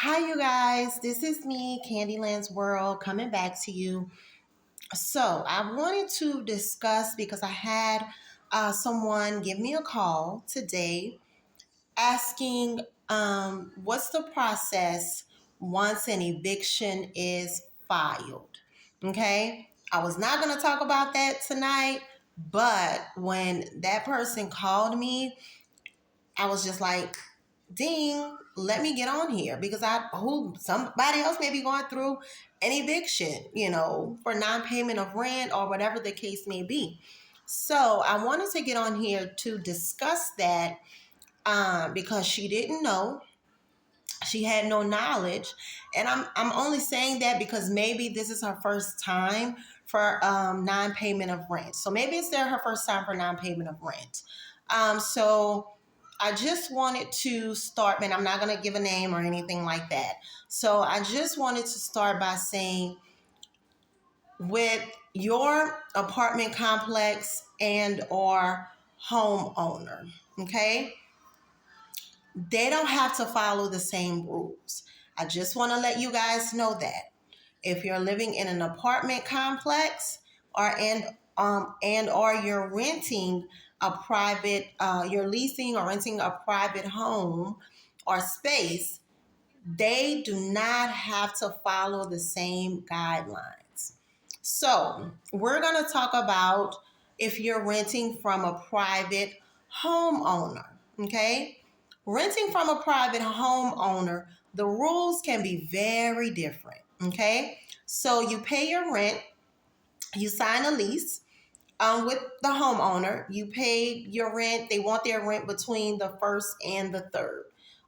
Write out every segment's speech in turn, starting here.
Hi, you guys. This is me, Candyland's World, coming back to you. So, I wanted to discuss because I had someone give me a call today asking what's the process once an eviction is filed. Okay. I was not going to talk about that tonight, but when that person called me, I was just like, ding, let me get on here because somebody else may be going through an eviction, for non-payment of rent or whatever the case may be. So I wanted to get on here to discuss that because she didn't know. She had no knowledge. And I'm only saying that because maybe this is her first time for non-payment of rent. So maybe it's her first time for non-payment of rent. So I just wanted to start, and I'm not going to give a name or anything like that. So I just wanted to start by saying, with your apartment complex and or homeowner, okay, they don't have to follow the same rules. I just want to let you guys know that if you're living in an apartment complex and or you're renting a private, you're leasing or renting a private home or space, they do not have to follow the same guidelines. So we're going to talk about if you're renting from a private homeowner, okay? Renting from a private homeowner, the rules can be very different, okay? So you pay your rent, you sign a lease with the homeowner, you pay your rent, they want their rent between the 1st and the 3rd.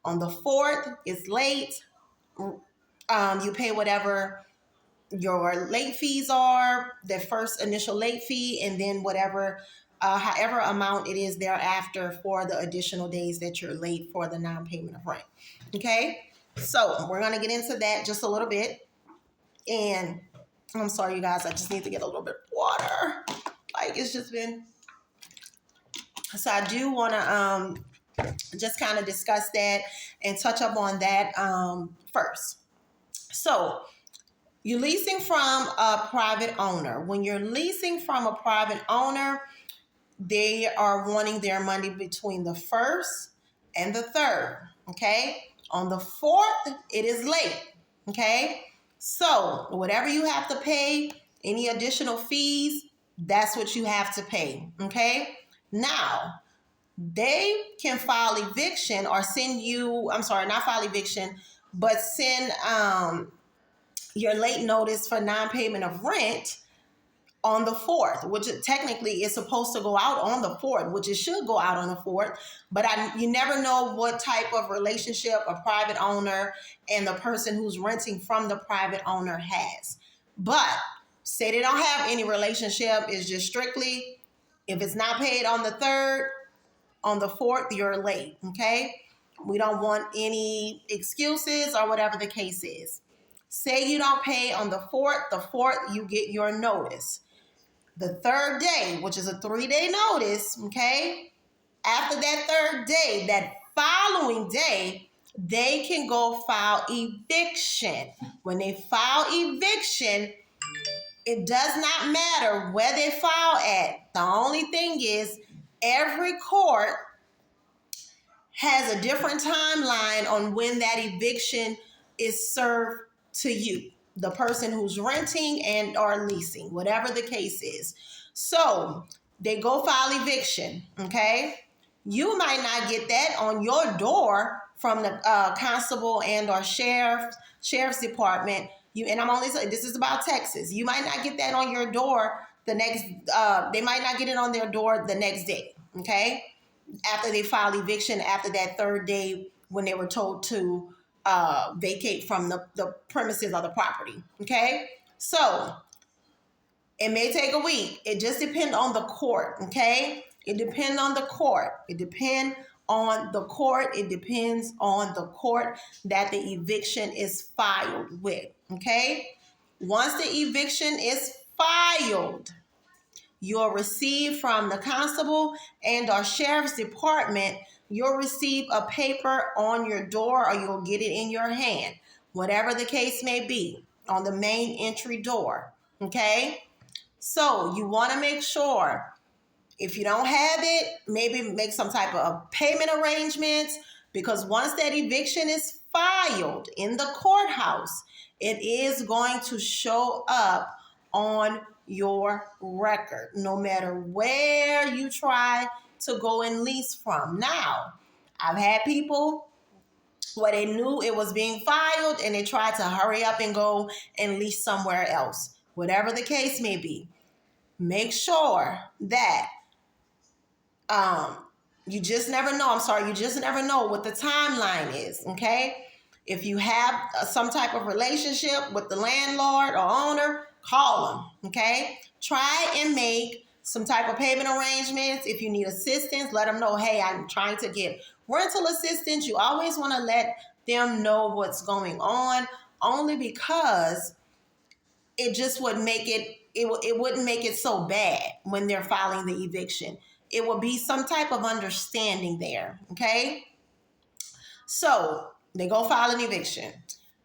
On the 4th, it's late, you pay whatever your late fees are, the first initial late fee, and then however amount it is thereafter for the additional days that you're late for the non-payment of rent. Okay, so we're gonna get into that just a little bit. And I'm sorry, you guys, I just need to get a little bit of water. Like it's just been. So I do want to just kind of discuss that and touch up on that first. So you're leasing from a private owner. When you're leasing from a private owner, they are wanting their money between the 1st and the 3rd, okay? On the 4th, it is late, okay? So whatever you have to pay, any additional fees, that's what you have to pay, okay? Now, they can file eviction or not file eviction, but send your late notice for non-payment of rent on the 4th, which technically is supposed to go out on the 4th, which it should go out on the 4th, but you never know what type of relationship a private owner and the person who's renting from the private owner has. But say they don't have any relationship, it's just strictly, if it's not paid on the 3rd, on the 4th, you're late, okay? We don't want any excuses or whatever the case is. Say you don't pay on the 4th, you get your notice. The 3rd day, which is a 3-day notice, okay? After that 3rd day, that following day, they can go file eviction. When they file eviction, it does not matter where they file at. The only thing is every court has a different timeline on when that eviction is served to you, the person who's renting and or leasing, whatever the case is. So they go file eviction, okay? You might not get that on your door from the constable and or sheriff's department. And I'm only saying this is about Texas. You might not get that on your door the next. They might not get it on their door the next day, okay? After they file eviction, after that 3rd day when they were told to vacate from the premises or the property, okay? So it may take a week. It just depends on the court, okay? It depends on the court. It depends on the court. It depends on the court that the eviction is filed with, okay? Once the eviction is filed, you'll receive from the constable and our sheriff's department you'll receive a paper on your door or you'll get it in your hand, whatever the case may be, on the main entry door. Okay? So you want to make sure, if you don't have it, maybe make some type of payment arrangements, because once that eviction is filed in the courthouse, it is going to show up on your record, no matter where you try to go and lease from. Now, I've had people where they knew it was being filed and they tried to hurry up and go and lease somewhere else. Whatever the case may be, make sure that you just never know. You just never know what the timeline is, okay? If you have some type of relationship with the landlord or owner, call them, okay? Try and make some type of payment arrangements. If you need assistance, let them know, hey, I'm trying to get rental assistance. You always want to let them know what's going on, only because it just would make it wouldn't make it so bad when they're filing the eviction. It will be some type of understanding there, okay? So they go file an eviction.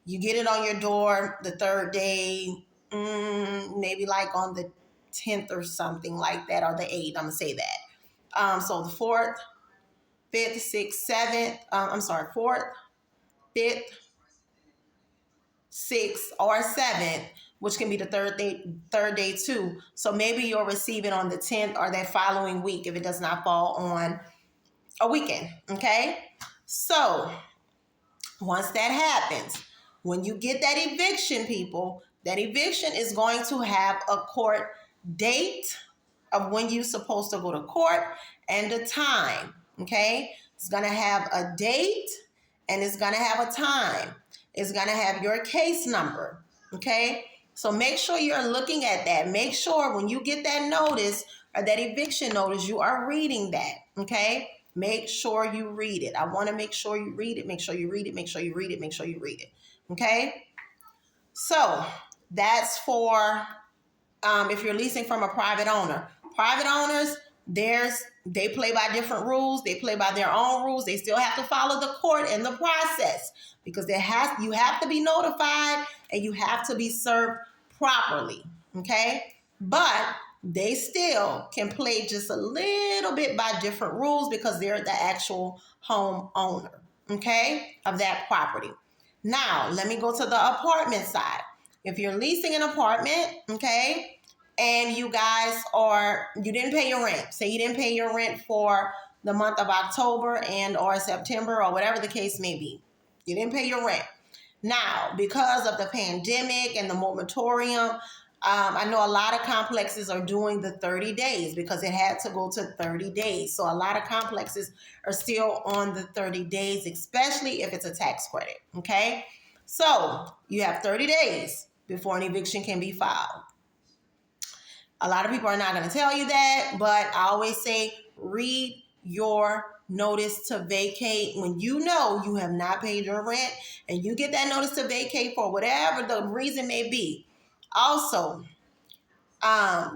You get it on your door the third day, maybe like on the 10th or something like that, or the 8th, I'm gonna say that. So the 4th, 5th, 6th, 7th, 4th, 5th, 6th, or 7th, which can be the third day too. So maybe you'll receive it on the 10th or that following week if it does not fall on a weekend, okay? So once that happens, when you get that eviction, people, that eviction is going to have a court date of when you're supposed to go to court and the time, okay? It's going to have a date and it's going to have a time. It's going to have your case number, okay? So make sure you're looking at that. Make sure when you get that notice or that eviction notice, you are reading that, okay? Make sure you read it. I want to make sure you read it. Make sure you read it. Make sure you read it. Make sure you read it, okay? So that's for if you're leasing from a private owner. Private owners, they play by different rules. They play by their own rules. They still have to follow the court and the process, because you have to be notified and you have to be served properly, okay? But they still can play just a little bit by different rules because they're the actual home owner, okay, of that property. Now, let me go to the apartment side. If you're leasing an apartment, okay, and you didn't pay your rent. Say you didn't pay your rent for the month of October and or September or whatever the case may be. You didn't pay your rent. Now, because of the pandemic and the moratorium, I know a lot of complexes are doing the 30 days because it had to go to 30 days. So a lot of complexes are still on the 30 days, especially if it's a tax credit, okay? So you have 30 days before an eviction can be filed. A lot of people are not going to tell you that, but I always say read your notice to vacate when you know you have not paid your rent and you get that notice to vacate for whatever the reason may be. Also,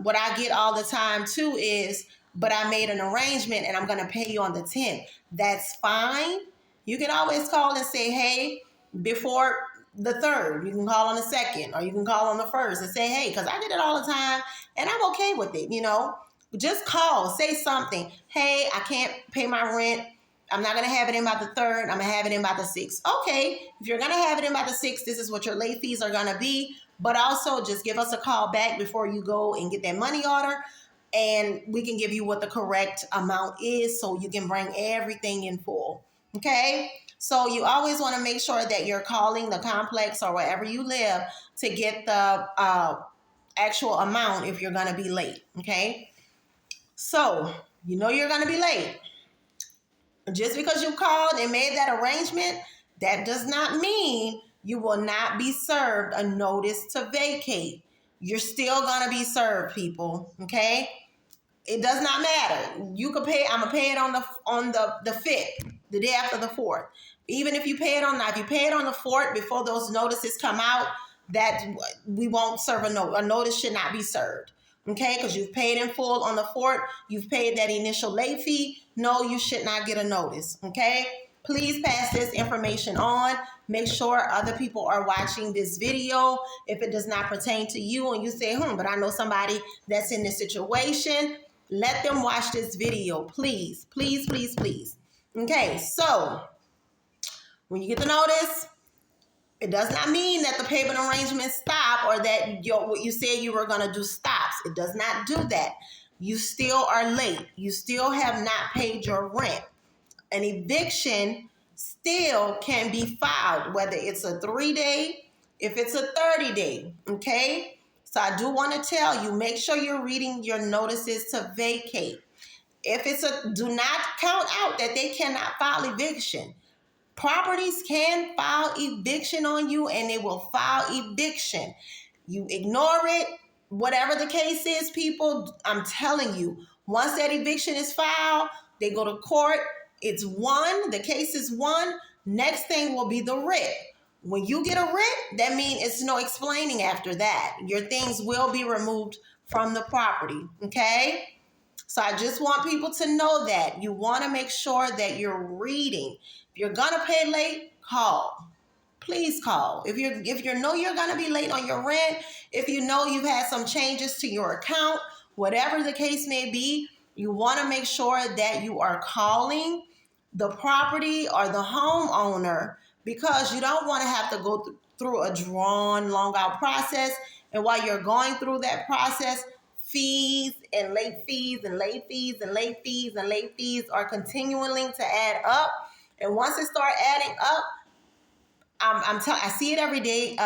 what I get all the time too is, but I made an arrangement and I'm going to pay you on the 10th. That's fine. You can always call and say, hey, before the 3rd, you can call on the 2nd, or you can call on the 1st and say, hey, because I get it all the time and I'm okay with it, you know. Just call, say something. Hey, I can't pay my rent. I'm not going to have it in by the 3rd. I'm going to have it in by the 6th. Okay, if you're going to have it in by the 6th, this is what your late fees are going to be. But also just give us a call back before you go and get that money order, and we can give you what the correct amount is so you can bring everything in full. Okay? So you always want to make sure that you're calling the complex or wherever you live to get the actual amount if you're going to be late. Okay? So you know you're going to be late. Just because you called and made that arrangement, that does not mean you will not be served a notice to vacate. You're still going to be served, people, okay? It does not matter. You could pay, I'm going to pay it on the 5th, the day after the 4th. Even if you pay it on the 4th before those notices come out, that we won't serve a notice should not be served. Okay, because you've paid in full on the fort, you've paid that initial late fee. No, you should not get a notice. Okay, please pass this information on. Make sure other people are watching this video. If it does not pertain to you and you say, but I know somebody that's in this situation, let them watch this video. Please, please, please, please. Okay, so when you get the notice, it does not mean that the payment arrangements stop or that what you said you were going to do stops. It does not do that. You still are late. You still have not paid your rent. An eviction still can be filed, whether it's a 3-day, if it's a 30-day, okay? So I do want to tell you, make sure you're reading your notices to vacate. If it's do not count out that they cannot file eviction. Properties can file eviction on you and they will file eviction. You ignore it, whatever the case is, people, I'm telling you, once that eviction is filed, they go to court, it's won, the case is won, next thing will be the writ. When you get a writ, that means it's no explaining after that. Your things will be removed from the property, okay? So I just want people to know that. You want to make sure that you're reading. If you're going to pay late, call. Please call. If you know you're going to be late on your rent, if you know you've had some changes to your account, whatever the case may be, you want to make sure that you are calling the property or the homeowner, because you don't want to have to go through a drawn, long out process. And while you're going through that process, fees and late fees and late fees and late fees and late fees are continuing to add up. And once it starts adding up, I see it every day,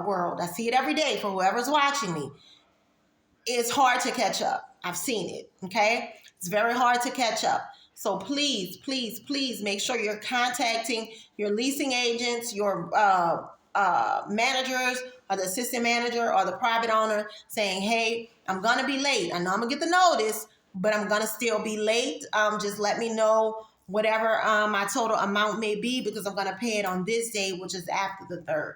world. I see it every day for whoever's watching me. It's hard to catch up. I've seen it, okay? It's very hard to catch up. So please, please, please make sure you're contacting your leasing agents, your managers, or the assistant manager or the private owner saying, hey, I'm going to be late. I know I'm going to get the notice, but I'm going to still be late. Just let me know whatever my total amount may be, because I'm going to pay it on this day, which is after the 3rd.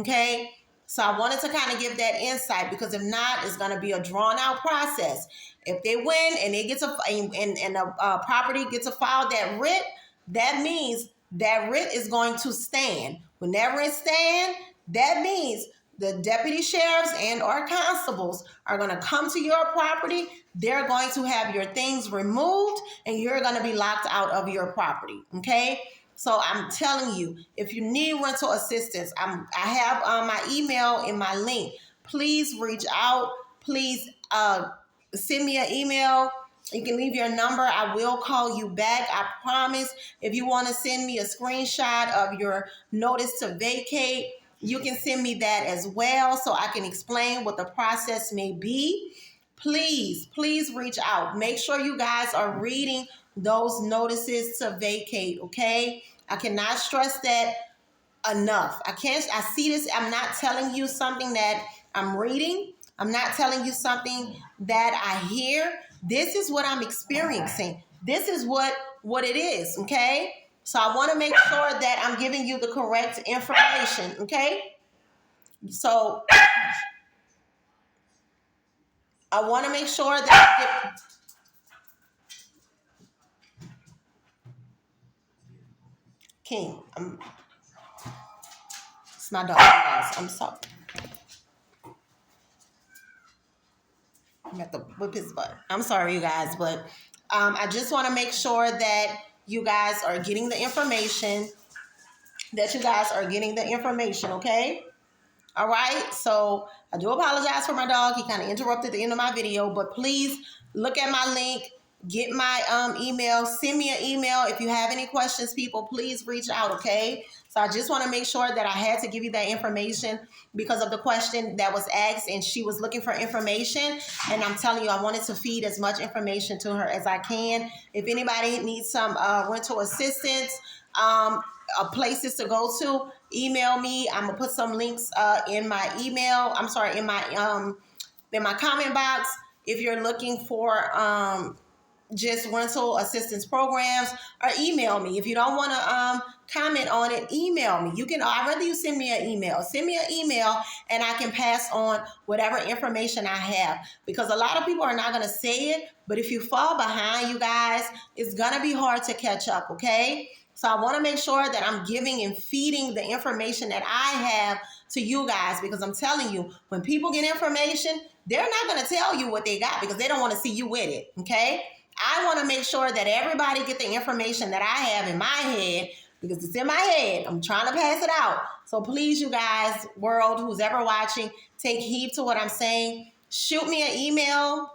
Okay? So I wanted to kind of give that insight, because if not, it's going to be a drawn out process. If they win and they get to and a property gets to file that writ, that means that writ is going to stand. When that writ stands, that means the deputy sheriffs and or constables are going to come to your property. They're going to have your things removed and you're going to be locked out of your property. Okay? So I'm telling you, if you need rental assistance, I have my email in my link. Please reach out. Please send me an email. You can leave your number. I will call you back. I promise. If you want to send me a screenshot of your notice to vacate, you can send me that as well, so I can explain what the process may be. Please, please reach out. Make sure you guys are reading those notices to vacate, okay? I cannot stress that enough. I see this. I'm not telling you something that I'm reading. I'm not telling you something that I hear. This is what I'm experiencing. This is what it is, okay? So I want to make sure that I'm giving you the correct information, okay? So I want to make sure that King, it's my dog, guys. I'm sorry. I'm at to whip his butt. I'm sorry, you guys, but I just want to make sure that you guys are getting the information. Okay? All right? So I do apologize for my dog. He kind of interrupted the end of my video, but please look at my link. Get my email. Send me an email. If you have any questions, people, please reach out, okay? So I just want to make sure that I had to give you that information because of the question that was asked, and she was looking for information. And I'm telling you, I wanted to feed as much information to her as I can. If anybody needs some rental assistance, places to go to, email me. I'm gonna put some links in my email. I'm sorry, in my comment box. If you're looking for just rental assistance programs, or email me. If you don't want to comment on it, email me. You can, I'd rather you send me an email. Send me an email and I can pass on whatever information I have, because a lot of people are not going to say it, but if you fall behind, you guys, it's going to be hard to catch up, okay? So I want to make sure that I'm giving and feeding the information that I have to you guys, because I'm telling you, when people get information, they're not going to tell you what they got because they don't want to see you with it, okay? I want to make sure that everybody get the information that I have in my head, because it's in my head. I'm trying to pass it out. So please, you guys, world, who's ever watching, take heed to what I'm saying. Shoot me an email.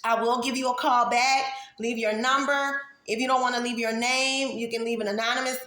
I will give you a call back. Leave your number. If you don't want to leave your name, you can leave an anonymous.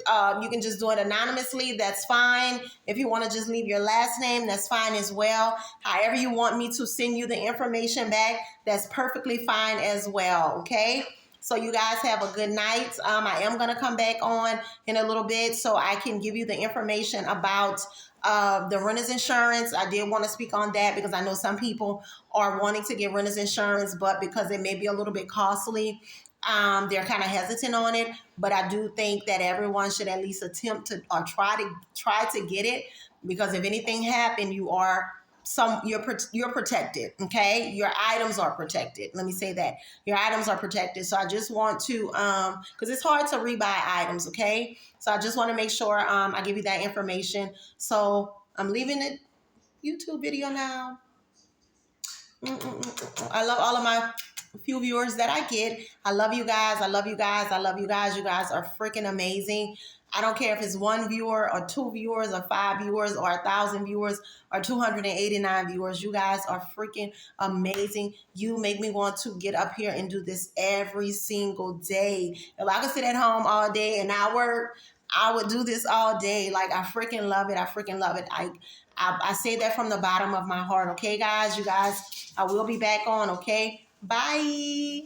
You can just do it anonymously. That's fine. If you want to just leave your last name, that's fine as well. However you want me to send you the information back, that's perfectly fine as well. Okay? So you guys have a good night. I am going to come back on in a little bit so I can give you the information about the renter's insurance. I did want to speak on that because I know some people are wanting to get renter's insurance, but because it may be a little bit costly, they're kind of hesitant on it. But I do think that everyone should at least attempt to, or try to get it, because if anything happened, you're protected. Okay, your items are protected. Let me say that your items are protected. So I just want to because it's hard to rebuy items. Okay, so I just want to make sure I give you that information. So I'm leaving the YouTube video now. I love all of my few viewers that I get. I love you guys. I love you guys. I love you guys. You guys are freaking amazing. I don't care if it's one viewer or two viewers or five viewers or 1,000 viewers or 289 viewers. You guys are freaking amazing. You make me want to get up here and do this every single day. If I could sit at home all day and not work, I would do this all day. Like, I freaking love it. I freaking love it. I say that from the bottom of my heart. Okay, guys? You guys, I will be back on. Okay? Bye.